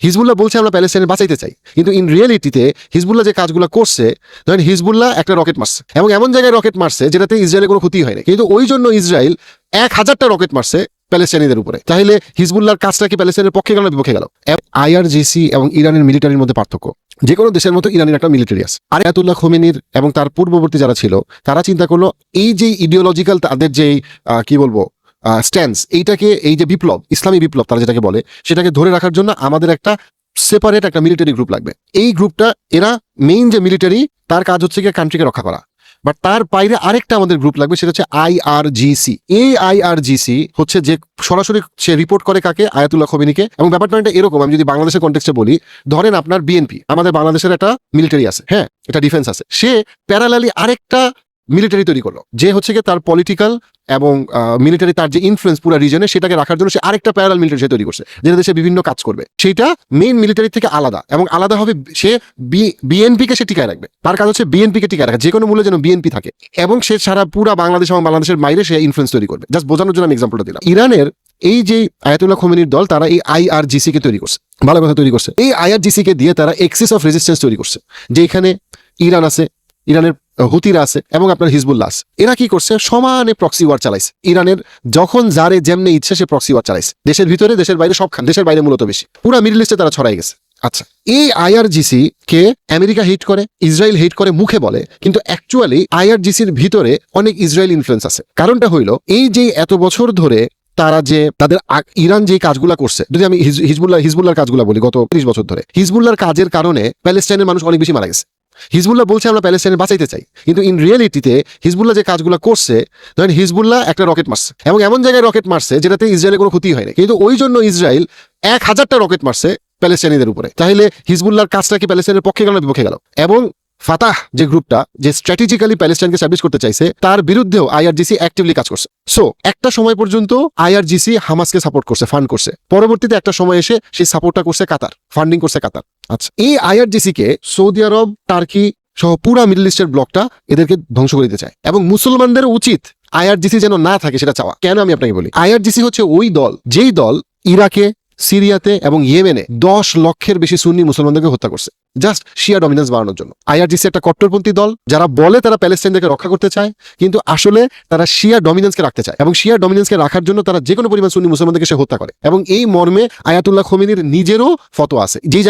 Hezbollah বলছে আমরা প্যালেস্টাইনে বাঁচাইতে চাই, কিন্তু ইন রিয়েলিটিতে হিজবুল্লাহ যে কাজগুলো করছে, ধরেন হিজবুল্লাহ একটা রকেট মারছে এবং এমন জায়গায় রকেট মারছে যেটাতে ইসরায়েলের কোনো ক্ষতি হয়নি, কিন্তু ওই জন্য ইসরায়েল 1000টা রকেট মারছে প্যালেস্টাইনিদের উপরে। তাহলে হিজবুল্লাহর কাজটা কি প্যালেস্টাইনের পক্ষে গেল না বিপক্ষে গেল? আইআরজিসি এবং ইরানের মিলিটারির মধ্যে পার্থক্য, যে কোনো দেশের মতো ইরানের একটা মিলিটারি আছে। আর আয়াতুল্লাহ খোমেনির এবং তার পূর্ববর্তী যারা ছিল তারা চিন্তা করলো এই যে ইডিওলজিক্যাল তাদের যে কি বলবো স্ট্যান্স, এইটাকে, এই যে বিপ্লব, ইসলামী বিপ্লব তারা যেটাকে বলে, সেটাকে ধরে রাখার জন্য আমাদের একটা সেপারেট একটা মিলিটারি গ্রুপ লাগবে। এই গ্রুপটা, এরা মেইন যে মিলিটারি, তার কাজ হচ্ছে গিয়ে কান্ট্রিকে রক্ষা করা। বাট তার বাইরে আরেকটা আমাদের গ্রুপ লাগবে, সেটা হচ্ছে আইআরজিসি। এই আইআরজিসি হচ্ছে যে সরাসরি সে রিপোর্ট করে কাকে? আয়াতুল্লাহ খোমেনিকে। এবং ব্যাপারটা এরকম, আমি যদি বাংলাদেশের কনটেক্সটে বলি, ধরেন আপনার বিএনপি, আমাদের বাংলাদেশের একটা মিলিটারি আছে, হ্যাঁ, এটা ডিফেন্স আছে, সে প্যারালালি আরেকটা মিলিটারি তৈরি করলো, যে হচ্ছে গিয়ে তার পলিটিক্যাল এবং মিলিটারি তার যে ইনফ্লুয়েন্স পুরো রিজনে, সেটাকে রাখার জন্য সে আরেকটা প্যারালাল মিলিটারি সে তৈরি করছে, যেটা দেশে বিভিন্ন কাজ করবে। সেটা মেইন মিলিটারি থেকে আলাদা, এবং আলাদা হবে, সে বিএনপিকে সে টিকায় রাখবে। তার কাজ হচ্ছে বিএনপিকে টিকায় রাখা, যে কোনো মূল্যে যেন বিএনপি থাকে, এবং সে সারা পুরা বাংলাদেশ এবং বাংলাদেশের বাইরে সে ইনফ্লুয়েন্স তৈরি করবে। জাস্ট বোঝানোর জন্য আমি এক্সাম্পলটা দিলাম। ইরানের এই যে আয়াতুল্লাহ খোমেনির দল, তারা এই আইআরজিসি কে তৈরি করছে, ভালো কথা তৈরি করছে। এই আইআরজিসি কে দিয়ে তারা এক্সিস অফ রেজিস্ট্যান্স তৈরি করছে, যে এখানে ইরান আছে, ইরানের হুতিরা আছে, এবং আপনার হিজবুল্লাহ আছে। এরা কি করছে? সমানে প্রক্সি ওয়ার চালাইছে। ইরানের যখন যারে যেমনে ইচ্ছে সে প্রক্সি ওয়ার চালাইছে, দেশের ভিতরে, দেশের বাইরে, সবখান, দেশের বাইরে মূলত বেশি, পুরা মিডল ইস্টে তারা ছড়াই গেছে। আচ্ছা, এই আইআরজিসি কে আমেরিকা হেট করে, ইসরায়েল হেট করে, মুখে বলে, কিন্তু অ্যাকচুয়ালি আইআরজিসির ভিতরে অনেক ইসরায়েল ইনফ্লুয়েন্স আছে। কারণটা হইল, এই যে এত বছর ধরে তারা যে তাদের ইরান যে কাজগুলা করছে, যদি আমি হিজবুল্লাহর কাজগুলা বলি, গত 30 বছর ধরে হিজবুল্লাহর কাজের কারণে প্যালেস্টাইনের মানুষ অনেক বেশি মারা গেছে। হিজবুল্লাহ বলছে আমরা প্যালেস্টাইনে বাঁচাইতে চাই, কিন্তু ইন রিয়েলিটিতে হিজবুল্লাহ যে কাজগুলো করছে, ধরেন হিজবুল্লাহ একটা রকেট মারছে এবং এমন জায়গায় রকেট মারছে যেটাতে ইসরায়েলের কোনো ক্ষতি হয়নি, কিন্তু ওই জন্য ইসরায়েল 1000টা রকেট মারছে প্যালেস্টাইনিদের উপরে। তাহলে হিজবুল্লাহর কাজটা কি প্যালেস্টাইনের পক্ষে গেল না বিপক্ষে গেল? এবং ফাতাহ যে গ্রুপটা, যে স্ট্র্যাটেজিক্যালি প্যালেস্টাইনকে সার্ভিস করতে চাইছে, তার বিরুদ্ধেও আইআরজিসি অ্যাক্টিভলি কাজ করছে। সো একটা সময় পর্যন্ত আইআরজিসি হামাসকে সাপোর্ট করছে, ফান্ড করছে। পরবর্তীতে একটা সময় এসে সেই সাপোর্টটা করছে কাতার, ফান্ডিং করছে কাতার। আচ্ছা, এই আইআরজিসি কে সৌদি আরব, টার্কি সহ পুরা মিডল ইস্টের ব্লকটা এদেরকে ধ্বংস করে দিতে চায়, এবং মুসলমানদের উচিত আইআরজিসি যেন না থাকে সেটা চাওয়া। কেন আমি আপনাকে বলি, আইআরজিসি হচ্ছে ওই দল, যেই দল ইরাকে, সিরিয়াতে এবং ইয়েমেনে 10 লক্ষের বেশি সুন্নি মুসলমানদেরকে হত্যা করছে, জাস্ট শিয়া ডমিনেন্স বাড়ানোর জন্য। আইআরজিসি একটা কট্টরপন্থী দল, যারা বলে তারা প্যালেস্টাইনদেরকে রক্ষা করতে চায়, কিন্তু আসলে তারা শিয়া ডমিনেন্সকে রাখতে চায়, এবং শিয়া ডমিনেন্সকে রাখার জন্য তারা যে কোনো পরিমাণ সুন্নি মুসলমানদেরকে সে হত্যা করে। এবং এই মর্মে আয়াতুল্লাহ খোমেনির নিজেরও ফতোয়া আছে, যেই